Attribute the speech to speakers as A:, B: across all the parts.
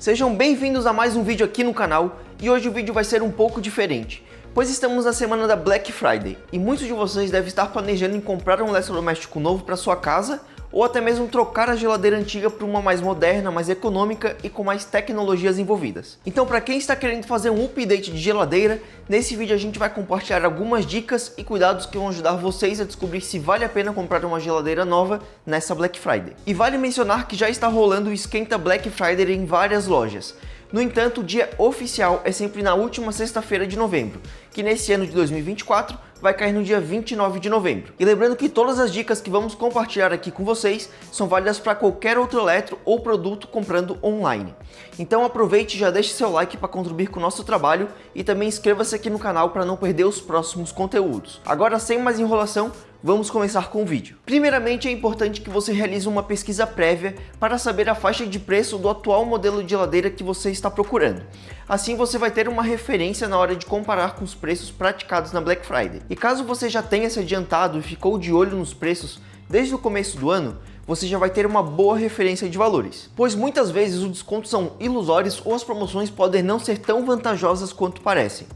A: Sejam bem-vindos a mais um vídeo aqui no canal e hoje o vídeo vai ser um pouco diferente, pois estamos na semana da Black Friday e muitos de vocês devem estar planejando em comprar um eletrodoméstico novo para sua casa ou até mesmo trocar a geladeira antiga por uma mais moderna, mais econômica e com mais tecnologias envolvidas. Então, para quem está querendo fazer um update de geladeira, nesse vídeo a gente vai compartilhar algumas dicas e cuidados que vão ajudar vocês a descobrir se vale a pena comprar uma geladeira nova nessa Black Friday. E vale mencionar que já está rolando o esquenta Black Friday em várias lojas. No entanto, o dia oficial é sempre na última sexta-feira de novembro, que nesse ano de 2024 vai cair no dia 29 de novembro. E lembrando que todas as dicas que vamos compartilhar aqui com vocês são válidas para qualquer outro eletro ou produto comprando online. Então aproveite e já deixe seu like para contribuir com o nosso trabalho e também inscreva-se aqui no canal para não perder os próximos conteúdos. Agora, sem mais enrolação, vamos começar com o vídeo. Primeiramente, é importante que você realize uma pesquisa prévia para saber a faixa de preço do atual modelo de geladeira que você está procurando. Assim você vai ter uma referência na hora de comparar com os preços praticados na Black Friday. E caso você já tenha se adiantado e ficou de olho nos preços desde o começo do ano, você já vai ter uma boa referência de valores. Pois muitas vezes os descontos são ilusórios ou as promoções podem não ser tão vantajosas quanto parecem.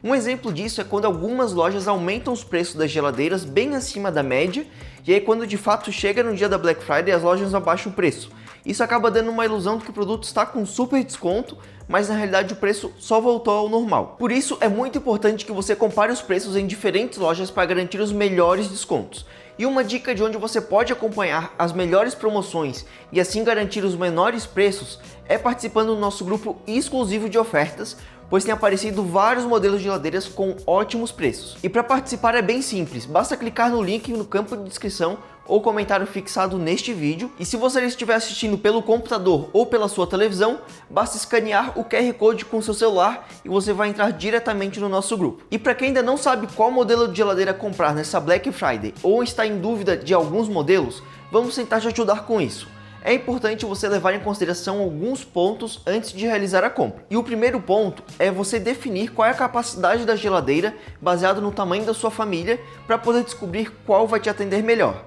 A: Um exemplo disso é quando algumas lojas aumentam os preços das geladeiras bem acima da média, e aí quando de fato chega no dia da Black Friday as lojas abaixam o preço. Isso acaba dando uma ilusão de que o produto está com super desconto, mas na realidade o preço só voltou ao normal. Por isso é muito importante que você compare os preços em diferentes lojas para garantir os melhores descontos. E uma dica de onde você pode acompanhar as melhores promoções e assim garantir os menores preços é participando do nosso grupo exclusivo de ofertas, pois tem aparecido vários modelos de geladeiras com ótimos preços. E para participar é bem simples, basta clicar no link no campo de descrição ou comentário fixado neste vídeo, e se você estiver assistindo pelo computador ou pela sua televisão, basta escanear o QR Code com seu celular e você vai entrar diretamente no nosso grupo. E para quem ainda não sabe qual modelo de geladeira comprar nessa Black Friday ou está em dúvida de alguns modelos, vamos tentar te ajudar com isso. É importante você levar em consideração alguns pontos antes de realizar a compra. E o primeiro ponto é você definir qual é a capacidade da geladeira baseado no tamanho da sua família para poder descobrir qual vai te atender melhor.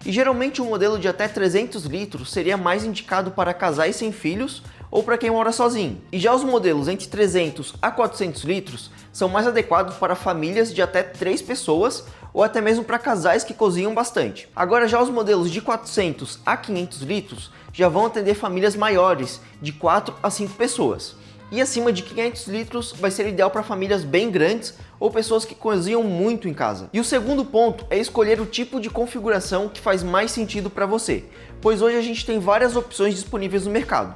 A: E geralmente um modelo de até 300 litros seria mais indicado para casais sem filhos ou para quem mora sozinho. E já os modelos entre 300 a 400 litros são mais adequados para famílias de até 3 pessoas ou até mesmo para casais que cozinham bastante. Agora já os modelos de 400 a 500 litros já vão atender famílias maiores, de 4 a 5 pessoas. E acima de 500 litros vai ser ideal para famílias bem grandes ou pessoas que cozinham muito em casa. E o segundo ponto é escolher o tipo de configuração que faz mais sentido para você, pois hoje a gente tem várias opções disponíveis no mercado.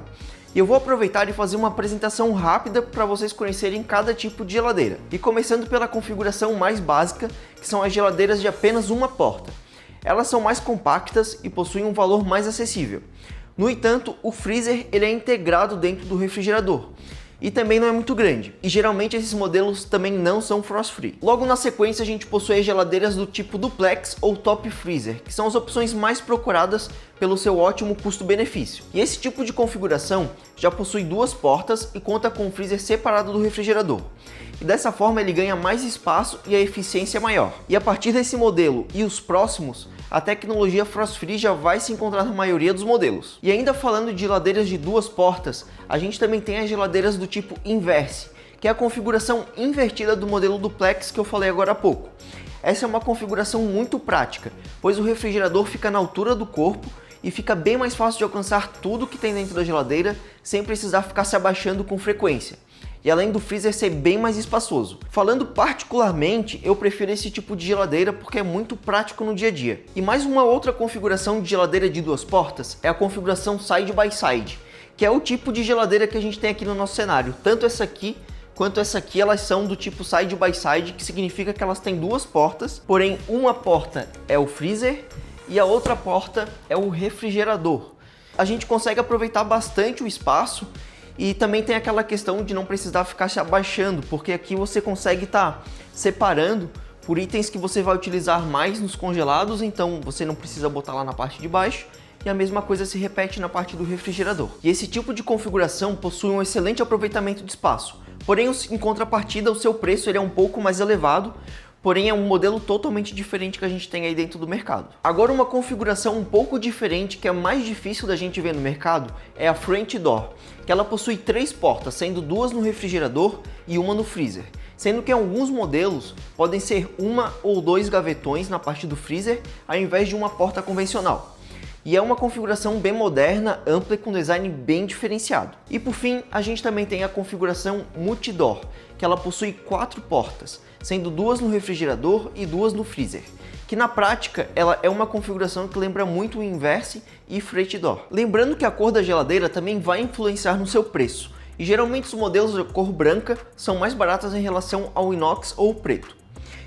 A: E eu vou aproveitar e fazer uma apresentação rápida para vocês conhecerem cada tipo de geladeira. E começando pela configuração mais básica, que são as geladeiras de apenas uma porta. Elas são mais compactas e possuem um valor mais acessível. No entanto, o freezer ele é integrado dentro do refrigerador e também não é muito grande, e geralmente esses modelos também não são frost free. Logo na sequência a gente possui as geladeiras do tipo duplex ou top freezer, que são as opções mais procuradas pelo seu ótimo custo-benefício. E esse tipo de configuração já possui duas portas e conta com um freezer separado do refrigerador. E dessa forma ele ganha mais espaço e a eficiência é maior. E a partir desse modelo e os próximos, a tecnologia frost free já vai se encontrar na maioria dos modelos. E ainda falando de geladeiras de duas portas, a gente também tem as geladeiras do tipo inverse, que é a configuração invertida do modelo duplex que eu falei agora há pouco. Essa é uma configuração muito prática, pois o refrigerador fica na altura do corpo e fica bem mais fácil de alcançar tudo que tem dentro da geladeira sem precisar ficar se abaixando com frequência. E além do freezer ser bem mais espaçoso. Falando particularmente, eu prefiro esse tipo de geladeira porque é muito prático no dia a dia. E mais uma outra configuração de geladeira de duas portas é a configuração side by side, que é o tipo de geladeira que a gente tem aqui no nosso cenário. Tanto essa aqui quanto essa aqui, elas são do tipo side by side, que significa que elas têm duas portas, porém uma porta é o freezer e a outra porta é o refrigerador. A gente consegue aproveitar bastante o espaço. E também tem aquela questão de não precisar ficar se abaixando, porque aqui você consegue estar separando por itens que você vai utilizar mais nos congelados, então você não precisa botar lá na parte de baixo, e a mesma coisa se repete na parte do refrigerador. E esse tipo de configuração possui um excelente aproveitamento de espaço, porém em contrapartida o seu preço ele é um pouco mais elevado, porém é um modelo totalmente diferente que a gente tem aí dentro do mercado. Agora, uma configuração um pouco diferente, que é mais difícil da gente ver no mercado, é a French Door, que ela possui 3 portas, sendo 2 no refrigerador e 1 no freezer, sendo que em alguns modelos podem ser 1 ou 2 gavetões na parte do freezer, ao invés de uma porta convencional. E é uma configuração bem moderna, ampla e com design bem diferenciado. E por fim, a gente também tem a configuração Multi-Door, que ela possui 4 portas, sendo 2 no refrigerador e 2 no freezer, que na prática ela é uma configuração que lembra muito o Inverse e French Door. Lembrando que a cor da geladeira também vai influenciar no seu preço, e geralmente os modelos de cor branca são mais baratos em relação ao inox ou preto.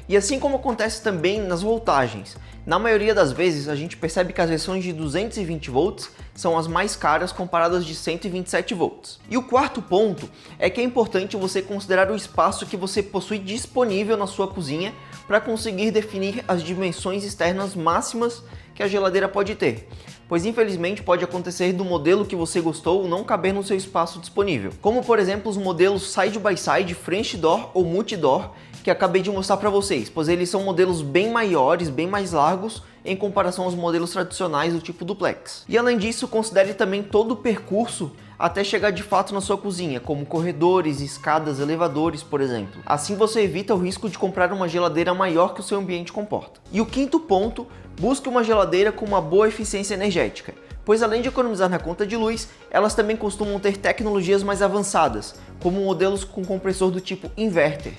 A: E assim como acontece também nas voltagens, na maioria das vezes a gente percebe que as versões de 220 volts são as mais caras comparadas de 127 volts. E o quarto ponto é que é importante você considerar o espaço que você possui disponível na sua cozinha para conseguir definir as dimensões externas máximas que a geladeira pode ter, pois infelizmente pode acontecer do modelo que você gostou não caber no seu espaço disponível, como por exemplo os modelos Side by Side, French Door ou Multi-Door, que acabei de mostrar para vocês, pois eles são modelos bem maiores, bem mais largos em comparação aos modelos tradicionais do tipo duplex. E além disso, considere também todo o percurso até chegar de fato na sua cozinha, como corredores, escadas, elevadores, por exemplo. Assim você evita o risco de comprar uma geladeira maior que o seu ambiente comporta. E o quinto ponto, busque uma geladeira com uma boa eficiência energética, pois além de economizar na conta de luz, elas também costumam ter tecnologias mais avançadas, como modelos com compressor do tipo inverter.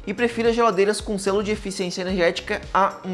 A: E prefira geladeiras com selo de eficiência energética A+++,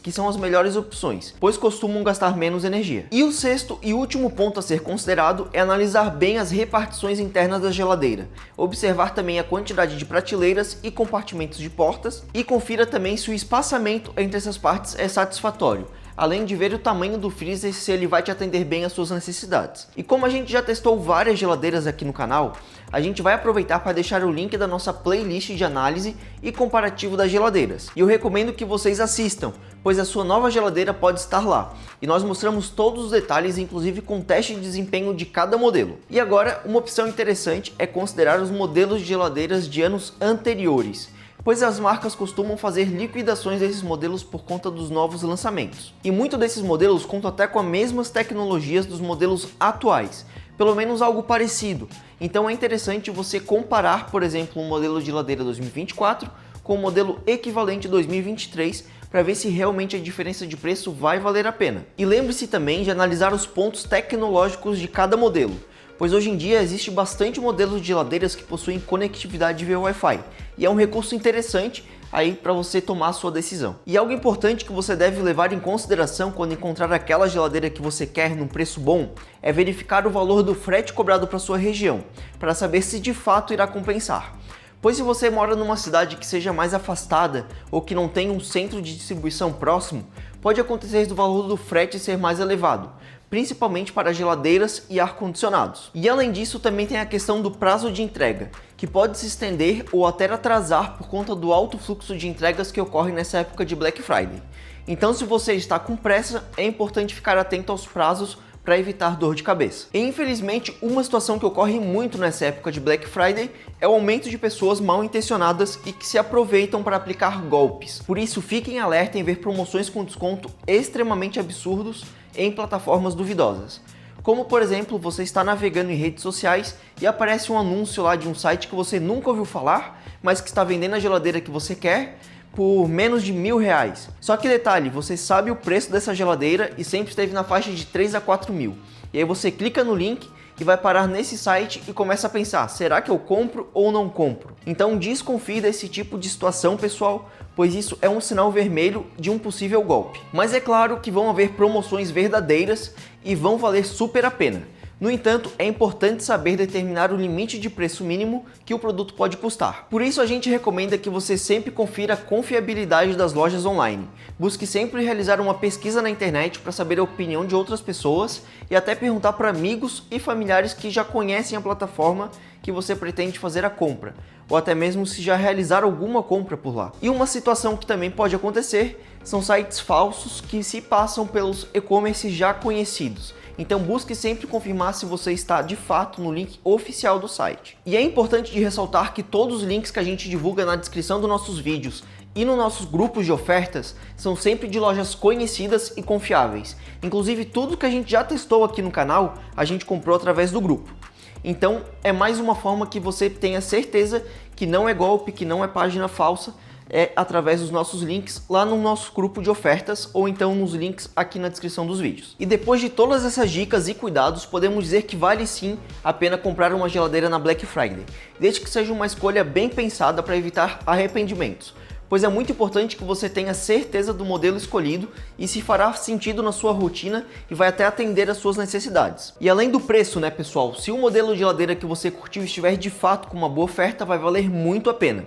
A: que são as melhores opções, pois costumam gastar menos energia. E o sexto e último ponto a ser considerado é analisar bem as repartições internas da geladeira, observar também a quantidade de prateleiras e compartimentos de portas e confira também se o espaçamento entre essas partes é satisfatório, além de ver o tamanho do freezer, se ele vai te atender bem às suas necessidades. E como a gente já testou várias geladeiras aqui no canal, a gente vai aproveitar para deixar o link da nossa playlist de análise e comparativo das geladeiras. E eu recomendo que vocês assistam, pois a sua nova geladeira pode estar lá. E nós mostramos todos os detalhes, inclusive com teste de desempenho de cada modelo. E agora, uma opção interessante é considerar os modelos de geladeiras de anos anteriores, pois as marcas costumam fazer liquidações desses modelos por conta dos novos lançamentos. E muitos desses modelos contam até com as mesmas tecnologias dos modelos atuais, pelo menos algo parecido. Então é interessante você comparar, por exemplo, um modelo de geladeira 2024 com o modelo equivalente 2023 para ver se realmente a diferença de preço vai valer a pena. E lembre-se também de analisar os pontos tecnológicos de cada modelo, pois hoje em dia existe bastante modelos de geladeiras que possuem conectividade via Wi-Fi, e é um recurso interessante aí para você tomar a sua decisão. E algo importante que você deve levar em consideração quando encontrar aquela geladeira que você quer num preço bom é verificar o valor do frete cobrado para sua região, para saber se de fato irá compensar. Pois se você mora numa cidade que seja mais afastada ou que não tenha um centro de distribuição próximo, pode acontecer do valor do frete ser mais elevado, principalmente para geladeiras e ar-condicionados. E além disso, também tem a questão do prazo de entrega, que pode se estender ou até atrasar por conta do alto fluxo de entregas que ocorre nessa época de Black Friday. Então, se você está com pressa, é importante ficar atento aos prazos para evitar dor de cabeça. E infelizmente, uma situação que ocorre muito nessa época de Black Friday é o aumento de pessoas mal intencionadas e que se aproveitam para aplicar golpes. Por isso, fiquem alerta em ver promoções com desconto extremamente absurdos em plataformas duvidosas. Como por exemplo, você está navegando em redes sociais e aparece um anúncio lá de um site que você nunca ouviu falar, mas que está vendendo a geladeira que você quer por menos de R$1.000. Só que detalhe, você sabe o preço dessa geladeira e sempre esteve na faixa de 3 a 4 mil. E aí você clica no link e vai parar nesse site e começa a pensar, será que eu compro ou não compro? Então desconfie desse tipo de situação, pessoal, pois isso é um sinal vermelho de um possível golpe. Mas é claro que vão haver promoções verdadeiras e vão valer super a pena. No entanto, é importante saber determinar o limite de preço mínimo que o produto pode custar. Por isso a gente recomenda que você sempre confira a confiabilidade das lojas online. Busque sempre realizar uma pesquisa na internet para saber a opinião de outras pessoas e até perguntar para amigos e familiares que já conhecem a plataforma que você pretende fazer a compra, ou até mesmo se já realizaram alguma compra por lá. E uma situação que também pode acontecer são sites falsos que se passam pelos e-commerce já conhecidos. Então busque sempre confirmar se você está de fato no link oficial do site. E é importante de ressaltar que todos os links que a gente divulga na descrição dos nossos vídeos e nos nossos grupos de ofertas são sempre de lojas conhecidas e confiáveis. Inclusive tudo que a gente já testou aqui no canal, a gente comprou através do grupo. Então é mais uma forma que você tenha certeza que não é golpe, que não é página falsa, é através dos nossos links lá no nosso grupo de ofertas ou então nos links aqui na descrição dos vídeos. E depois de todas essas dicas e cuidados, podemos dizer que vale sim a pena comprar uma geladeira na Black Friday, desde que seja uma escolha bem pensada para evitar arrependimentos, pois é muito importante que você tenha certeza do modelo escolhido e se fará sentido na sua rotina e vai até atender às suas necessidades. E além do preço, né pessoal, se o modelo de geladeira que você curtiu estiver de fato com uma boa oferta, vai valer muito a pena.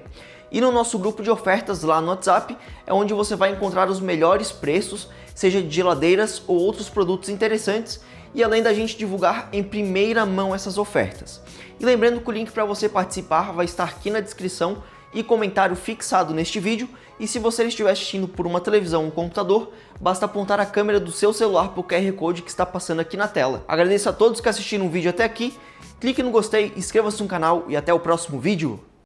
A: E no nosso grupo de ofertas lá no WhatsApp é onde você vai encontrar os melhores preços, seja de geladeiras ou outros produtos interessantes, e além da gente divulgar em primeira mão essas ofertas. E lembrando que o link para você participar vai estar aqui na descrição e comentário fixado neste vídeo, e se você estiver assistindo por uma televisão ou um computador, basta apontar a câmera do seu celular para o QR Code que está passando aqui na tela. Agradeço a todos que assistiram o vídeo até aqui, clique no gostei, inscreva-se no canal e até o próximo vídeo.